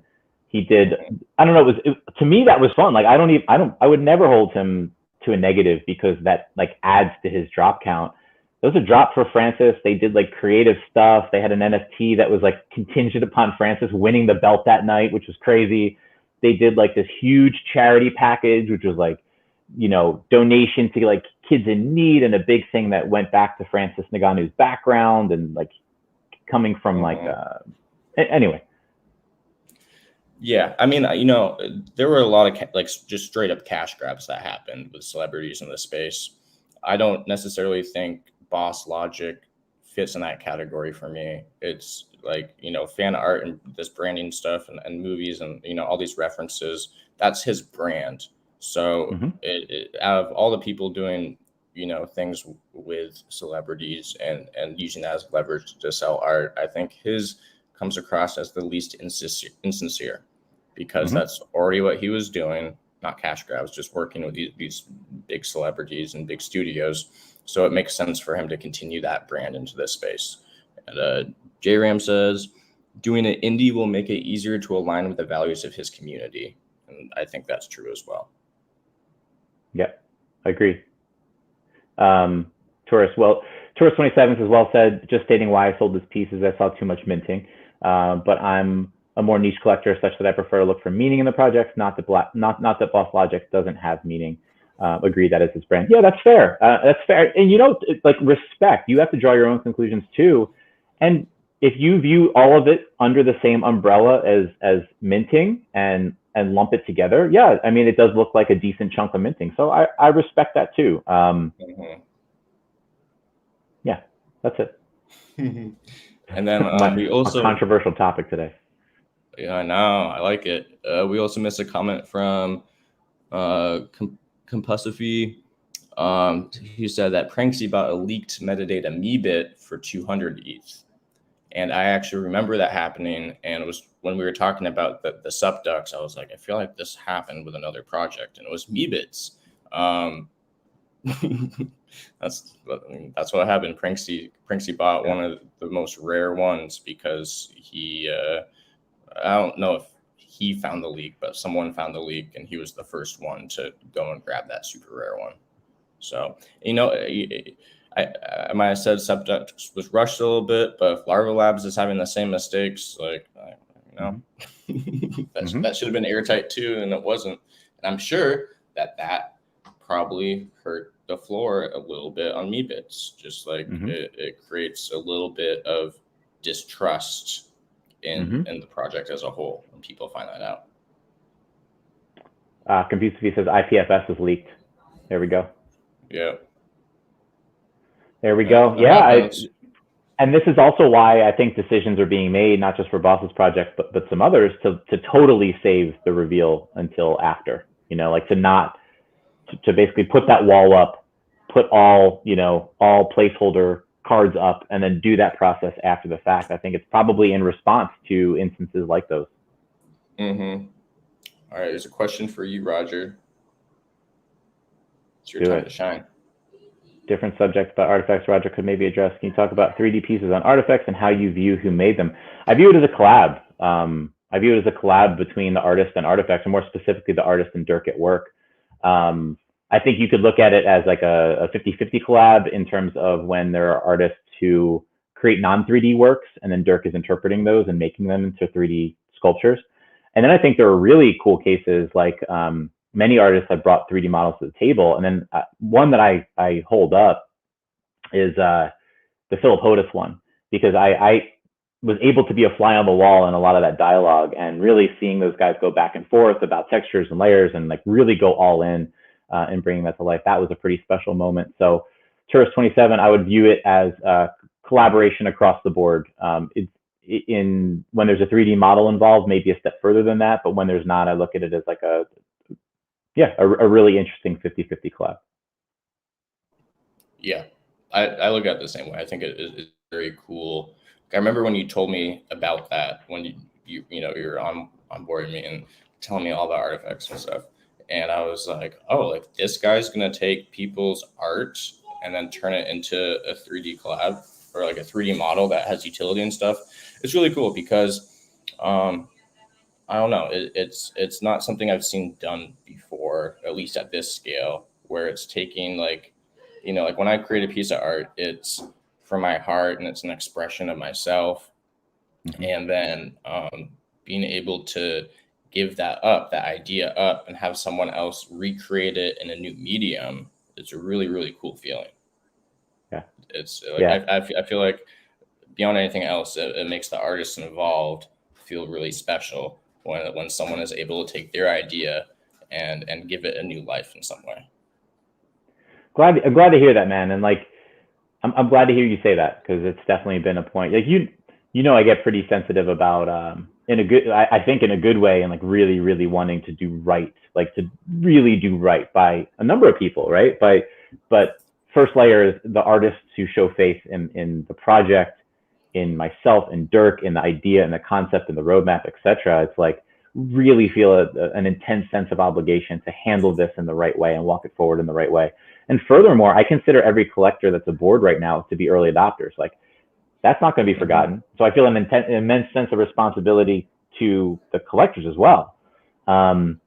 Speaker 4: He did, I don't know, to me that was fun. Like, I would never hold him to a negative because that like adds to his drop count. Those are dropped for Francis. They did like creative stuff. They had an NFT that was like contingent upon Francis winning the belt that night, which was crazy. They did like this huge charity package, which was like, donation to like kids in need, and a big thing that went back to Francis Ngannou's background and like coming from like anyway.
Speaker 3: Yeah, I mean, there were a lot of like just straight up cash grabs that happened with celebrities in this space. I don't necessarily think Boss Logic fits in that category for me. It's like, fan art and this branding stuff and movies and, all these references, that's his brand. So out of all the people doing, things with celebrities and using that as leverage to sell art, I think his comes across as the least insincere because that's already what he was doing, not cash grabs, just working with these big celebrities and big studios. So it makes sense for him to continue that brand into this space. And J Ram says, doing an indie will make it easier to align with the values of his community. And I think that's true as well.
Speaker 4: Yeah, I agree. Tourist 27 says, well said, just stating why I sold this piece is I saw too much minting. But I'm a more niche collector such that I prefer to look for meaning in the projects, not that Boss Logic doesn't have meaning. Agree, that is his brand. Yeah, that's fair. That's fair. And like respect, you have to draw your own conclusions too. And if you view all of it under the same umbrella as minting and lump it together, yeah, I mean, it does look like a decent chunk of minting. So I respect that too. Yeah, that's it.
Speaker 3: And then we also
Speaker 4: a controversial topic today.
Speaker 3: Yeah, I know. I like it. We also missed a comment from Compulsivy. He said that Pranksy bought a leaked metadata Meebit for 200 ETH. And I actually remember that happening. And it was when we were talking about the subducts, I was like, I feel like this happened with another project. And it was Meebits. That's what happened. Pranksy bought one of the most rare ones because he, I don't know if he found the leak, but someone found the leak and he was the first one to go and grab that super rare one. So, I might have said Subduct was rushed a little bit, but if Larva Labs is having the same mistakes, like, that should have been airtight too, and it wasn't. And I'm sure that probably hurt the floor a little bit on Meebits. Just like it creates a little bit of distrust in the project as a whole when people find that out.
Speaker 4: Computesy says IPFS is leaked. There we go.
Speaker 3: Yeah.
Speaker 4: There we go. Yeah. And this is also why I think decisions are being made, not just for Boss's project, but some others to totally save the reveal until after, like to basically put that wall up, put all placeholder cards up, and then do that process after the fact. I think it's probably in response to instances like those.
Speaker 3: All right. There's a question for you, Roger. It's your time to shine.
Speaker 4: Different subject about artifacts Roger could maybe address. Can you talk about 3D pieces on artifacts and how you view who made them? I view it as a collab. I view it as a collab between the artist and artifacts, and more specifically the artist and Dirk at work. I think you could look at it as like a 50-50 collab in terms of when there are artists who create non-3D works and then Dirk is interpreting those and making them into 3D sculptures. And then I think there are really cool cases like many artists have brought 3D models to the table. And then one that I hold up is the Philip Hodis one, because I was able to be a fly on the wall in a lot of that dialogue and really seeing those guys go back and forth about textures and layers and like really go all in and bringing that to life. That was a pretty special moment. So Tourist 27, I would view it as collaboration across the board. When there's a 3D model involved, maybe a step further than that. But when there's not, I look at it as like a really interesting 50-50 collab.
Speaker 3: Yeah, I look at it the same way. I think it is very cool. I remember when you told me about that, when you're on board with me and telling me all the artifacts and stuff. And I was like, oh, like this guy's going to take people's art and then turn it into a 3D collab or like a 3D model that has utility and stuff. It's really cool because I don't know. It's not something I've seen done before, at least at this scale, where it's taking like, like when I create a piece of art, it's from my heart and it's an expression of myself. And then being able to give that idea up and have someone else recreate it in a new medium, it's a really, really cool feeling.
Speaker 4: Yeah.
Speaker 3: It's like, I feel like beyond anything else, it makes the artist involved feel really special when someone is able to take their idea and give it a new life in some way.
Speaker 4: I'm glad to hear that, man. And like, I'm glad to hear you say that, because it's definitely been a point. Like I get pretty sensitive about in a good, I think in a good way, and like really, really wanting to do right, like to really do right by a number of people, right? But first layer is the artists who show faith in the project, in myself, in Dirk, in the idea, and the concept, and the roadmap, etc. It's like really feel an intense sense of obligation to handle this in the right way and walk it forward in the right way. And furthermore, I consider every collector that's aboard right now to be early adopters. Like, that's not going to be forgotten. So I feel an immense sense of responsibility to the collectors as well. And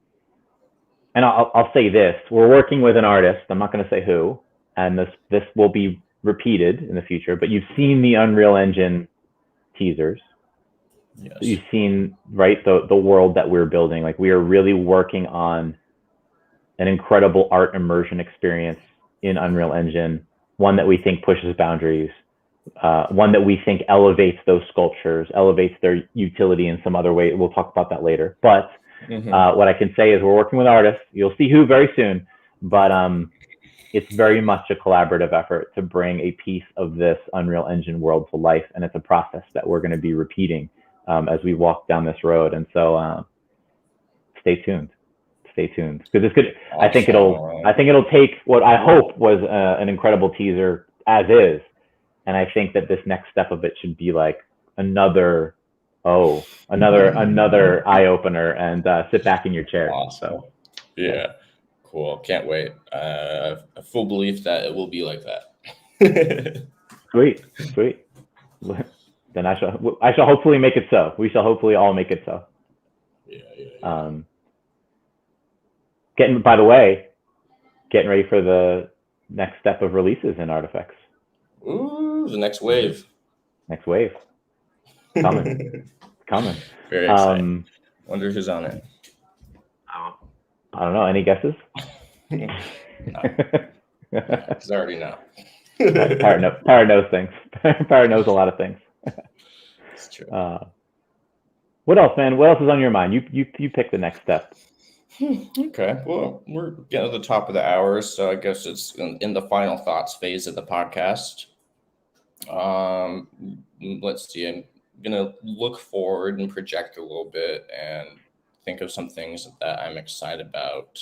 Speaker 4: I'll say this: we're working with an artist. I'm not going to say who, and this will be repeated in the future. But you've seen the Unreal Engine teasers.
Speaker 3: Yes.
Speaker 4: You've seen, right, the world that we're building. Like, we are really working on an incredible art immersion experience in Unreal Engine, one that we think pushes boundaries, one that we think elevates those sculptures, elevates their utility in some other way. We'll talk about that later. But what I can say is we're working with artists. You'll see who very soon, but it's very much a collaborative effort to bring a piece of this Unreal Engine world to life, and it's a process that we're going to be repeating as we walk down this road. And so stay tuned. Because it's good. I think it'll take what I hope was an incredible teaser as is, and I think that this next step of it should be like another eye opener, and sit back in your chair.
Speaker 3: Awesome.
Speaker 4: So
Speaker 3: yeah, cool. Can't wait. A full belief that it will be like that.
Speaker 4: Sweet. Then I shall hopefully make it so. We shall hopefully all make it so.
Speaker 3: Yeah.
Speaker 4: By the way, getting ready for the next step of releases in Artifacts.
Speaker 3: Ooh, the next wave.
Speaker 4: Coming.
Speaker 3: Very exciting. Wonder who's on it.
Speaker 4: I don't know. Any guesses?
Speaker 3: No. Because I already know.
Speaker 4: Parrott knows things. Parrott knows a lot of things.
Speaker 3: It's true.
Speaker 4: What else, man? What else is on your mind? You pick the next step.
Speaker 3: Okay. Well, we're getting to the top of the hour, so I guess it's in the final thoughts phase of the podcast. Let's see. I'm gonna look forward and project a little bit and think of some things that I'm excited about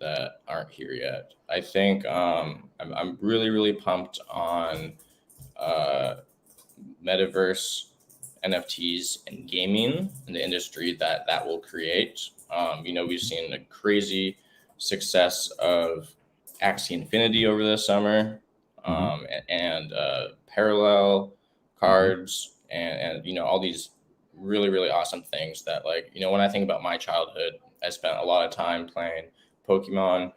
Speaker 3: that aren't here yet. I think I'm really, really pumped on metaverse, NFTs, and gaming and the industry that will create. We've seen a crazy success of Axie Infinity over the summer, and parallel cards, and all these really, really awesome things that, like, when I think about my childhood, I spent a lot of time playing Pokemon,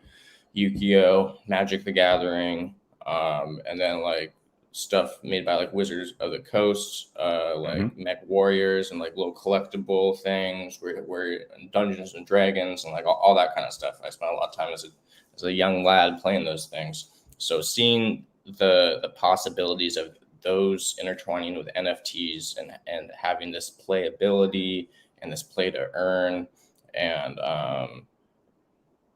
Speaker 3: Yu-Gi-Oh, Magic the Gathering, and then like stuff made by like Wizards of the Coast, like Mech Warriors, and like little collectible things where Dungeons and Dragons, and like all that kind of stuff. I spent a lot of time as a young lad playing those things. So seeing the possibilities of those intertwining with NFTs and having this playability and this play to earn, and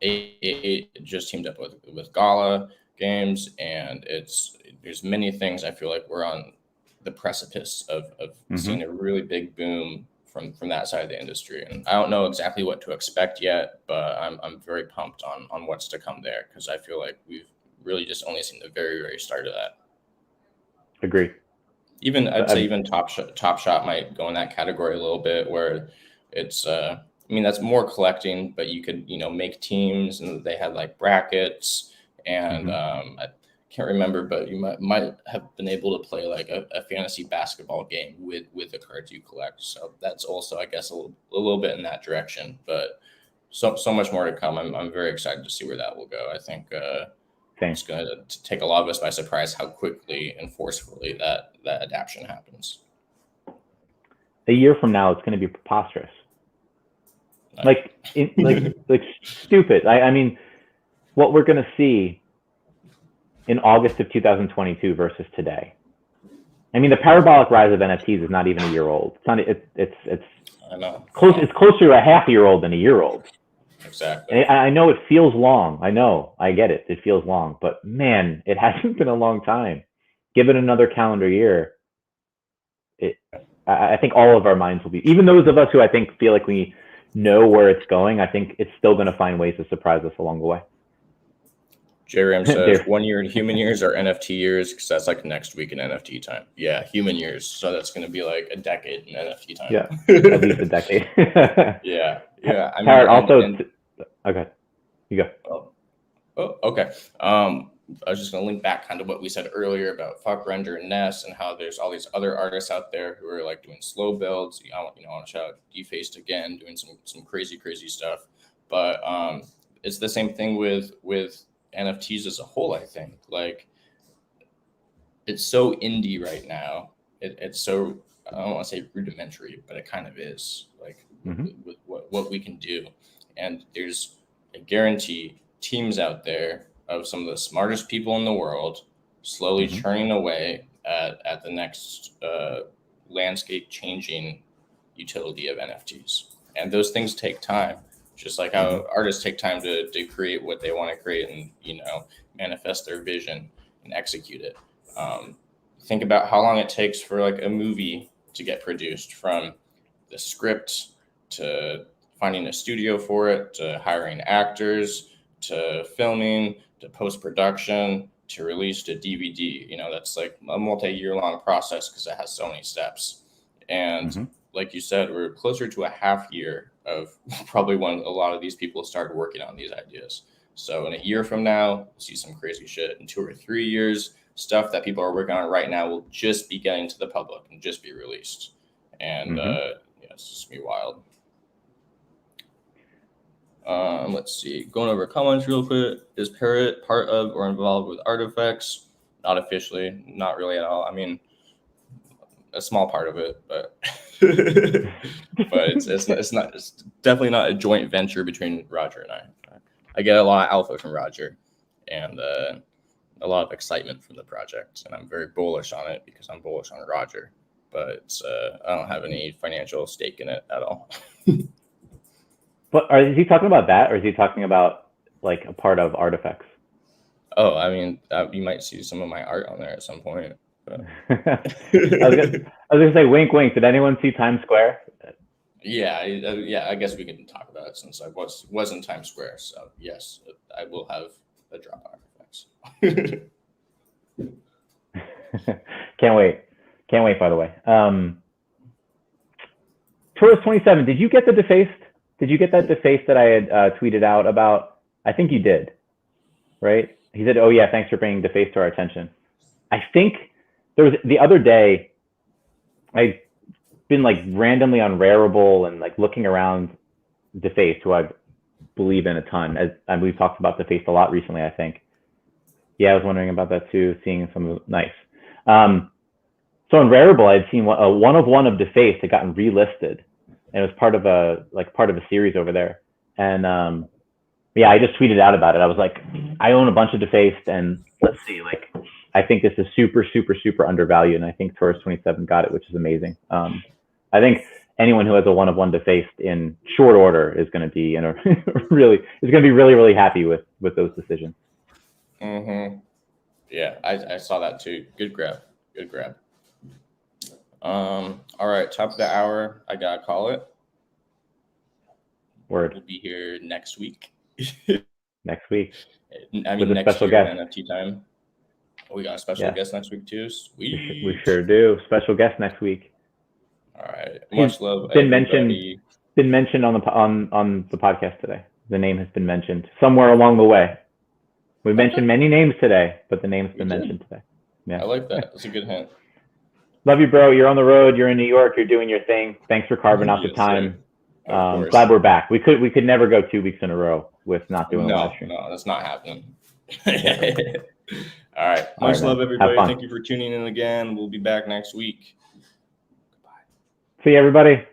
Speaker 3: it just teamed up with Gala Games, and there's many things I feel like we're on the precipice of seeing a really big boom from that side of the industry. And I don't know exactly what to expect yet, but I'm very pumped on what's to come there, because I feel like we've really just only seen the very, very start of that.
Speaker 4: Agree.
Speaker 3: I'd say even Top Shot might go in that category a little bit, where it's that's more collecting, but you could make teams, and they had like brackets, and I can't remember, but you might have been able to play like a fantasy basketball game with the cards you collect. So that's also, I guess, a little bit in that direction. But so much more to come. I'm very excited to see where that will go. I think it's going to take a lot of us by surprise how quickly and forcefully that adaptation happens.
Speaker 4: A year from now, it's going to be preposterous. Like stupid. I mean, what we're going to see in August of 2022 versus today. I mean, the parabolic rise of NFTs is not even a year old. It's not. It's
Speaker 3: I know.
Speaker 4: Close. It's closer to a half year old than a year old.
Speaker 3: Exactly.
Speaker 4: And I know it feels long. I know. I get it. It feels long. But man, it hasn't been a long time. Give it another calendar year. I think all of our minds will be, even those of us who I think feel like we know where it's going, I think it's still going to find ways to surprise us along the way.
Speaker 3: JRM says 1 year in human years or NFT years, because that's like next week in NFT time. Yeah, human years. So that's going to be like a decade in NFT time.
Speaker 4: Yeah, at least a decade.
Speaker 3: Yeah. I mean,
Speaker 4: Parrott, okay, you go.
Speaker 3: Oh, okay. I was just going to link back kind of what we said earlier about Fuck Render and Ness and how there's all these other artists out there who are like doing slow builds. I want to shout out Defaced again, doing some crazy stuff. But it's the same thing with NFTs as a whole. I think like it's so indie right now. It's so, I don't want to say rudimentary, but it kind of is like with what we can do. And there's, I guarantee, teams out there of some of the smartest people in the world slowly churning away at the next landscape changing utility of NFTs. And those things take time, just like how artists take time to create what they want to create and, manifest their vision and execute it. Think about how long it takes for like a movie to get produced, from the script to finding a studio for it, to hiring actors, to filming, to post-production, to release to DVD. That's like a multi-year long process because it has so many steps. And like you said, we're closer to a half year of probably when a lot of these people started working on these ideas. So in a year from now, we'll see some crazy shit. In 2 or 3 years, stuff that people are working on right now will just be getting to the public and just be released. And it's just be wild. Let's see. Going over comments real quick. Is Parrott part of or involved with Artifacts? Not officially. Not really at all. I mean, a small part of it, but but it's definitely not a joint venture between Roger and I. I get a lot of alpha from Roger and a lot of excitement from the project, and I'm very bullish on it because I'm bullish on Roger. But I don't have any financial stake in it at all.
Speaker 4: But is he talking about that, or is he talking about like a part of Artifacts?
Speaker 3: Oh, I mean, you might see some of my art on there at some point. But...
Speaker 4: I was gonna say, wink, wink. Did anyone see Times Square?
Speaker 3: Yeah. I guess we can talk about it since I was in Times Square. So yes, I will have a drop on Artifacts.
Speaker 4: Can't wait. By the way, Tourist 27. Did you get the Defaced? Did you get that Defaced that I had tweeted out about? I think you did, right? He said, "Oh yeah, thanks for bringing Defaced to our attention." I think there was the other day. I'd been like randomly on Rarible and like looking around Defaced, who I believe in a ton. And we've talked about Defaced a lot recently, I think. Yeah, I was wondering about that too. Seeing some nice. So on Rarible, I'd seen a one of Defaced had gotten relisted. And it was part of a series over there. And I just tweeted out about it. I was like, I own a bunch of Defaced, and let's see, like, I think this is super, super, super undervalued. And I think Tourist 27 got it, which is amazing. I think anyone who has a one Defaced in short order is going to be really really, really happy with those decisions.
Speaker 3: Yeah, I saw that too. Good grab. All right, top of the hour. I gotta call it.
Speaker 4: Word.
Speaker 3: We'll be here next week.
Speaker 4: Next week.
Speaker 3: I mean, next year guest. NFT time. We got a special guest next week too. Sweet.
Speaker 4: We sure do. Special guest next week.
Speaker 3: All right. Much love.
Speaker 4: Been mentioned on the podcast today. The name has been mentioned somewhere along the way. We mentioned many names today, but the name's been mentioned today. Yeah.
Speaker 3: I like that. That's a good hint.
Speaker 4: Love you, bro. You're on the road. You're in New York. You're doing your thing. Thanks for carving out the time. Glad we're back. We could never go 2 weeks in a row with not doing a live stream.
Speaker 3: No, that's not happening. All right.
Speaker 4: All
Speaker 3: Much
Speaker 4: right,
Speaker 3: love,
Speaker 4: man.
Speaker 3: everybody.
Speaker 4: Have fun.
Speaker 3: Thank you for tuning in again. We'll be back next week.
Speaker 4: See you, everybody.